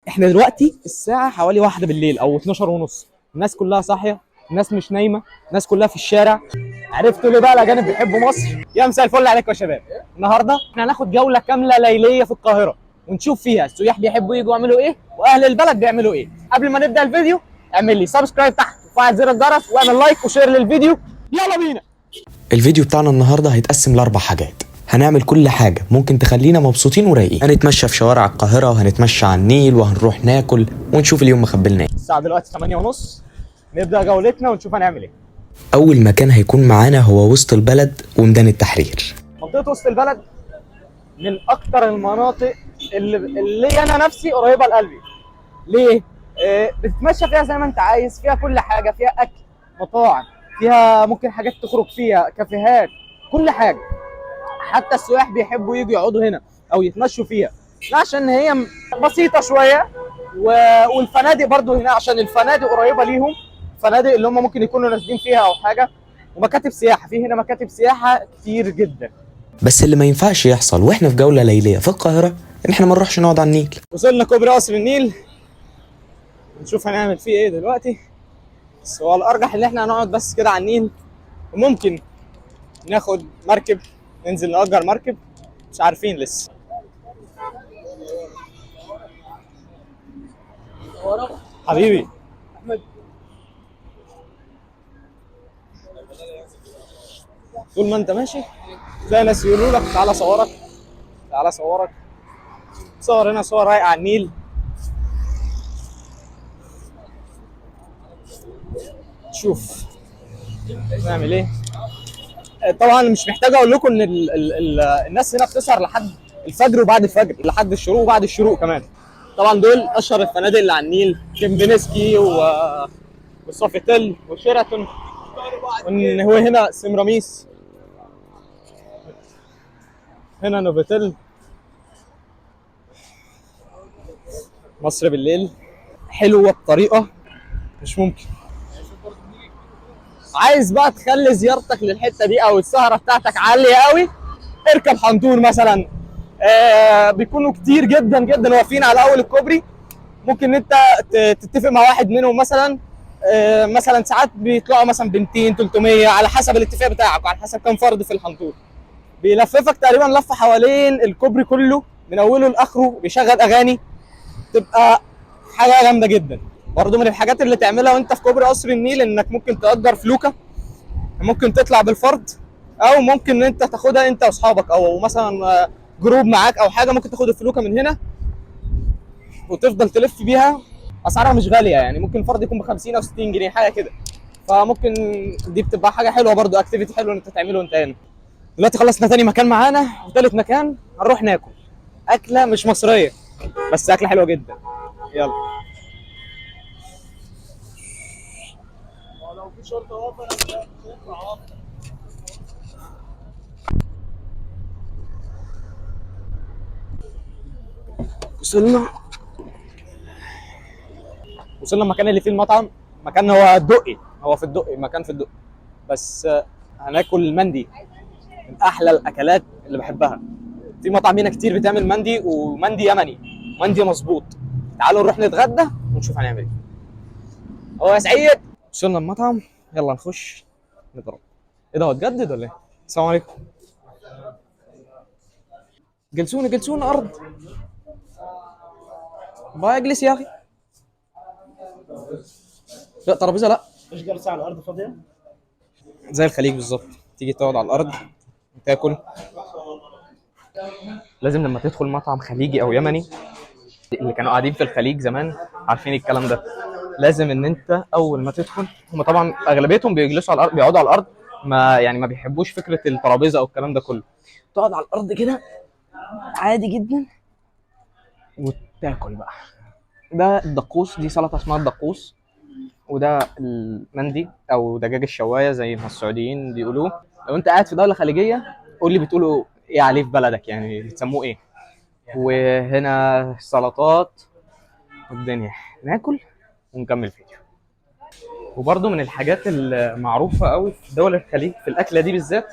احنا دلوقتي الساعة حوالي 1 بالليل او 12 ونص، الناس كلها صاحية، الناس مش نايمة، الناس كلها في الشارع. عرفتوا ليه بقى الأجانب بيحبوا مصر؟ يا مساء الفل عليكم يا شباب. النهارده احنا هناخد جولة كاملة ليلية في القاهرة ونشوف فيها السياح بيحبوا يجوا يعملوا ايه واهل البلد بيعملوا ايه. قبل ما نبدأ الفيديو اعمل لي سبسكرايب تحت وفعل زر الجرس واعمل لايك وشير للفيديو. يلا بينا. الفيديو بتاعنا النهارده هيتقسم لاربع حاجات. هنعمل كل حاجه ممكن تخلينا مبسوطين ورايقين. هنتمشى في شوارع القاهره وهنتمشى على النيل وهنروح ناكل ونشوف اليوم مخبلنا ايه. الساعة دلوقتي 8 ونص، نبدأ جولتنا ونشوف هنعمل ايه. اول مكان هيكون معانا هو وسط البلد وميدان التحرير. منطقة وسط البلد من أكتر المناطق اللي أنا نفسي قريبة لقلبي. ليه؟ بتتمشى فيها زي ما أنت عايز، فيها كل حاجة، فيها أكل، مطاعم، فيها ممكن حاجات تخرج فيها، كافيهات، كل حاجة. حتى السياح بيحبوا يجوا يقعدوا هنا أو يتمشوا فيها، لا عشان هي بسيطة شوية، والفنادق برضو هنا عشان الفنادق قريبة ليهم، فنادق اللي هم ممكن يكونوا نازلين فيها أو حاجة، ومكاتب سياحة. في هنا مكاتب سياحة كتير جدا. بس اللي ما ينفعش يحصل واحنا في جوله ليليه في القاهره ان احنا ما نروحش نقعد على النيل. وصلنا كوبري قصر النيل، نشوف هنعمل فيه ايه دلوقتي. بس هو الارجح ان احنا هنقعد بس كده على النيل، وممكن ناخد مركب، ننزل نأجر مركب، مش عارفين لسه. حبيبي احمد، طول ما انت ماشي تلاقي ناس يقولوا لك تعالى صورك، تعالى صورك، صور هنا صور رايقه على النيل. شوف نعمل ايه. طبعا مش محتاج اقول لكم ان الناس هنا بتسهر لحد الفجر وبعد الفجر، لحد الشروق وبعد الشروق كمان. طبعا دول اشهر الفنادق اللي على النيل، كيمبينسكي وسوفيتيل وشيراتون، وان هو هنا سمراميس، هنا نوفيتيل. مصر بالليل حلوه بطريقه مش ممكن. عايز بقى تخلي زيارتك للحته دي او السهره بتاعتك عاليه قوي، اركب حنطور مثلا. بيكونوا كتير جدا جدا واقفين على اول الكوبري. ممكن انت تتفق مع واحد منهم مثلا، مثلا ساعات بيطلعوا مثلا ب 200 300 على حسب الاتفاق بتاعك وعلى حسب كام فرد في الحنطور. بيلففك تقريبا لفه حوالين الكوبري كله من اوله لاخره، بيشغل اغاني، تبقى حاجه جامده جدا. برضه من الحاجات اللي تعملها وانت في كوبري قصر النيل انك ممكن تأجر فلوكه، ممكن تطلع بالفرد، او ممكن ان انت تاخدها انت واصحابك، او مثلا جروب معاك او حاجه، ممكن تاخد الفلوكه من هنا وتفضل تلف بيها. اسعارها مش غاليه يعني، ممكن الفرد يكون ب 50 او 60 جنيه حاجه كده. فممكن دي بتبقى حاجه حلوه برضو، اكتيفيتي حلو ان انت تعمله وانت هنا. دلوقتي خلصنا تاني مكان معانا، وتالت مكان هنروح ناكل اكله مش مصريه بس اكله حلوه جدا. يلا. لو في شرطه واقفه وصلنا المكان اللي فيه المطعم. مكان هو الدقي، هو في الدقي، مكان في الدقي. بس هناكل مندي من احلى الاكلات اللي بحبها. في مطاعم هنا كتير بتعمل مندي، ومندي يمني، مندي مظبوط. تعالوا نروح نتغدى ونشوف هنعمل ايه. هو يا سعيد وصلنا المطعم، يلا نخش نضرب. ايه ده، هو اتجدد ولا ايه؟ السلام عليكم. جلسونا جلسونا ارض. بقى اجلس يا اخي. لا ترابيزه لا. مش جالسة على الأرض فاضية؟ زي الخليج بالظبط، تيجي تقعد على الارض وتاكل. لازم لما تدخل مطعم خليجي او يمني، اللي كانوا قاعدين في الخليج زمان عارفين الكلام ده، لازم ان انت اول ما تدخل، هم طبعا اغلبيتهم بيجلسوا على الارض، بيقعدوا على الارض، ما يعني ما بيحبوش فكره الترابيزه او الكلام ده كله. تقعد على الارض كده عادي جدا وتاكل بقى. ده الدقوس، دي سلطه اسمها الدقوس، وده المندي او دجاج الشوايه زي ما السعوديين بيقولوه. لو انت قاعد في دوله خليجيه قول لي بتقولوا ايه عليه في بلدك، يعني بتسموه ايه. وهنا سلطات والدنيا، ناكل ونكمل فيديو. وبرضه من الحاجات المعروفه قوي في دول الخليج في الاكله دي بالذات،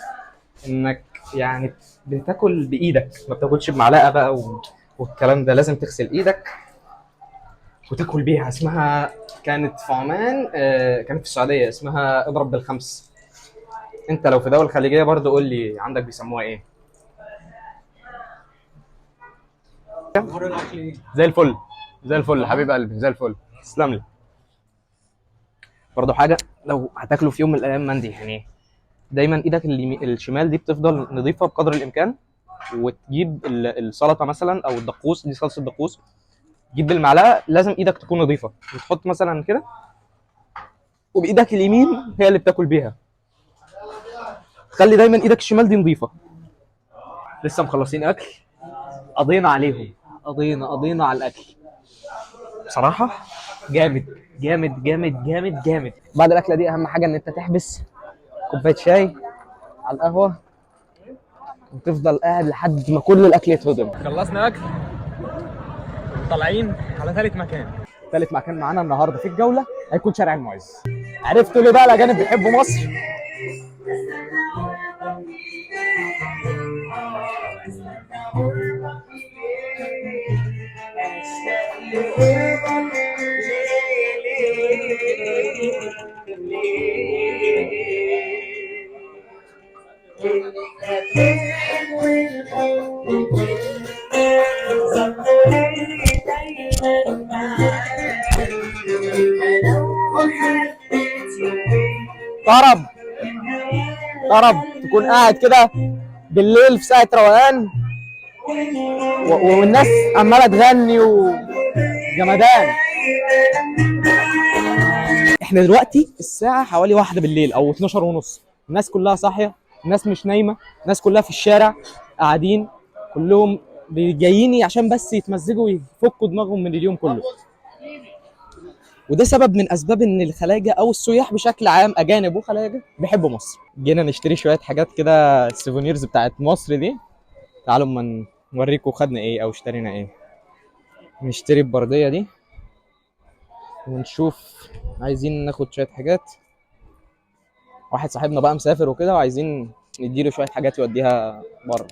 انك يعني بتاكل بايدك، ما بتاكلش بمعلقه بقى والكلام ده، لازم تغسل ايدك وتاكل بيها. اسمها كانت في عمان، كانت في السعوديه، اسمها اضرب بالخمس. انت لو في دول خليجيه برضه قول لي عندك بيسموها ايه. زي الفل، زي الفل حبيب قلبي، زي الفل، تسلم لي. برضه حاجه لو هتاكلوا في يوم من الايام مندي، يعني دايما ايدك الشمال دي بتفضل نظيفه بقدر الامكان. وتجيب السلطه مثلا او الدقوس، دي صلصه الدقوس، تجيب بالمعلقه، لازم ايدك تكون نظيفه، وتحط مثلا كده، وبايدك اليمين هي اللي بتاكل بيها. خلي دايما ايدك الشمال دي نظيفه. لسه مخلصين اكل، قضينا عليهم، قضينا على الاكل بصراحه. جامد جامد جامد جامد جامد. بعد الاكله دي اهم حاجه ان انت تحبس كوبايه شاي على القهوه، وتفضل قاعد لحد ما كل الاكل يتهضم. خلصنا اكل وطالعين على ثالث مكان. ثالث مكان معانا النهارده في الجوله هيكون شارع المعز. عرفتوا ليه بقى الاجانب بيحبوا مصر؟ طرب، طرب تكون قاعد كده بالليل في ساعة روقان والناس عمالة تغني وجمدان. احنا دلوقتي الساعة حوالي 1 بالليل او 12 ونص، الناس كلها صاحية، الناس مش نايمة، الناس كلها في الشارع قاعدين، كلهم جايين عشان بس يتمزجوا ويفكوا دماغهم من اليوم كله. وده سبب من اسباب ان الخلايجه او السياح بشكل عام، اجانب وخلايجه، بيحبوا مصر. جينا نشتري شويه حاجات كده، السيفونيرز بتاعت مصر دي. تعالوا اما نوريكم خدنا ايه او اشترينا ايه. نشتري البرديه دي، ونشوف عايزين ناخد شويه حاجات. واحد صاحبنا بقى مسافر وكده، وعايزين نديله شويه حاجات يوديها بره.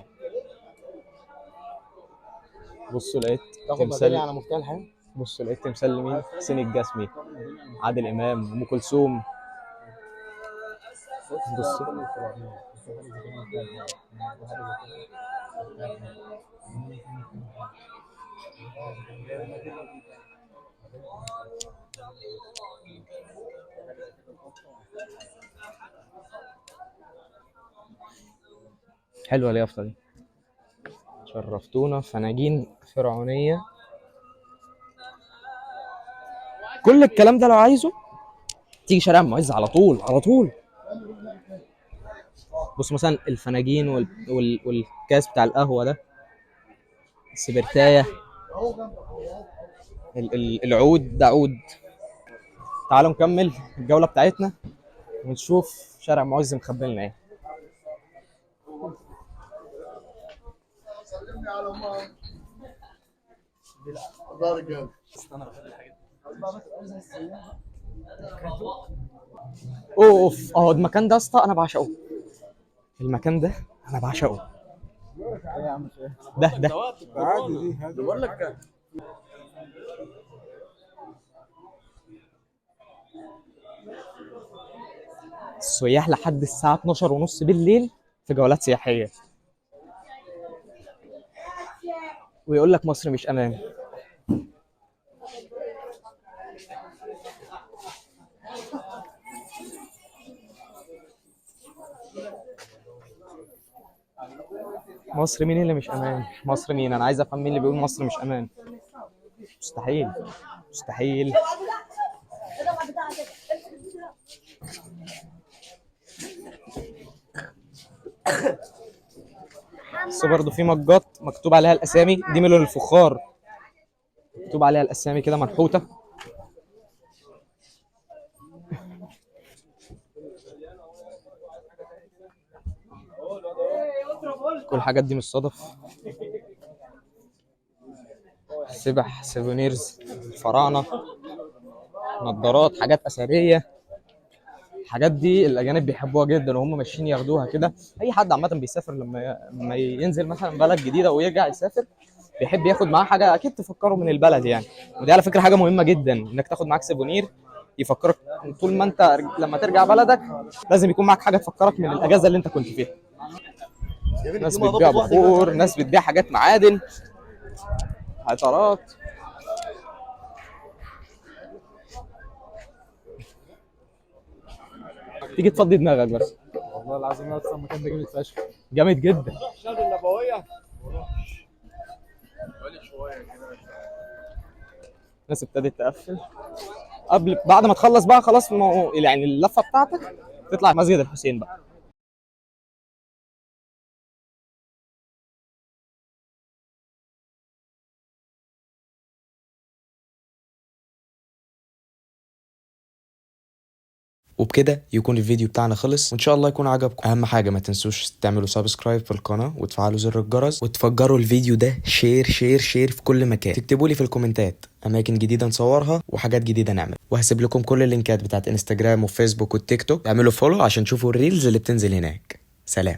بصوا لقيت تمثال على مفتاح الحياه. بصوا لقيت تمثال لمين؟ حسين الجسمي، عادل امام، ام كلثوم. بصوا حلوه اليافطه دي. شرفتونا، فناجين فرعونيه. كل الكلام ده لو عايزه تيجي شارع المعز على طول على طول. بص مثلا الفناجين والكاس بتاع القهوه ده، السبرتايه، العود ده عود. تعالوا نكمل الجوله بتاعتنا ونشوف شارع المعز مخبي لنا ايه. اوف، اهو المكان ده يا اسطى انا بعشقه. المكان ده انا بعشقه. ده عادي دي هذا بقول لك. السياح لحد الساعه 12 ونص بالليل في جولات سياحيه، ويقول لك مصر مش امان. مصر مين اللي مش امان؟ مصر مين؟ انا عايز افهم مين اللي بيقول مصر مش امان. مستحيل، مستحيل. بس برضه في مجات مكتوب عليها الاسامي دي، ملون الفخار، مكتوب عليها الاسامي كده منحوته. كل الحاجات دي مش صدف. سبح، سيفونيرز، الفراعنه، نظارات، حاجات اثريه. الحاجات دي الاجانب بيحبوها جدا، وهم ماشيين ياخدوها كده. اي حد عامه بيسافر لما ينزل مثلا بلد جديده ويرجع يسافر، بيحب ياخد معاه حاجه اكيد تفكره من البلد يعني. ودي على فكره حاجه مهمه جدا انك تاخد معاك سيفونير يفكرك طول ما انت لما ترجع بلدك لازم يكون معاك حاجه تفكرك من الاجازه اللي انت كنت فيها. ناس بتبيع بخور، ناس بتبيع حاجات معادن، عطارات. تيجي تفضي دماغك بس. والله العظيم يا اسطى المكان ده جامد فشخ. جامد جدا. الناس ابتدت تقفل بعد ما تخلص بقى خلاص يعني اللفه بتاعتك تطلع مسجد الحسين بقى. وبكده يكون الفيديو بتاعنا خلص، وان شاء الله يكون عجبكم. اهم حاجه ما تنسوش تعملوا سبسكرايب في القناه وتفعلوا زر الجرس وتفجروا الفيديو ده شير شير شير في كل مكان. تكتبوا لي في الكومنتات اماكن جديده نصورها وحاجات جديده نعمل، وهسيب لكم كل اللينكات بتاعت انستجرام وفيسبوك والتيك توك. اعملوا فولو عشان تشوفوا الريلز اللي بتنزل هناك. سلام.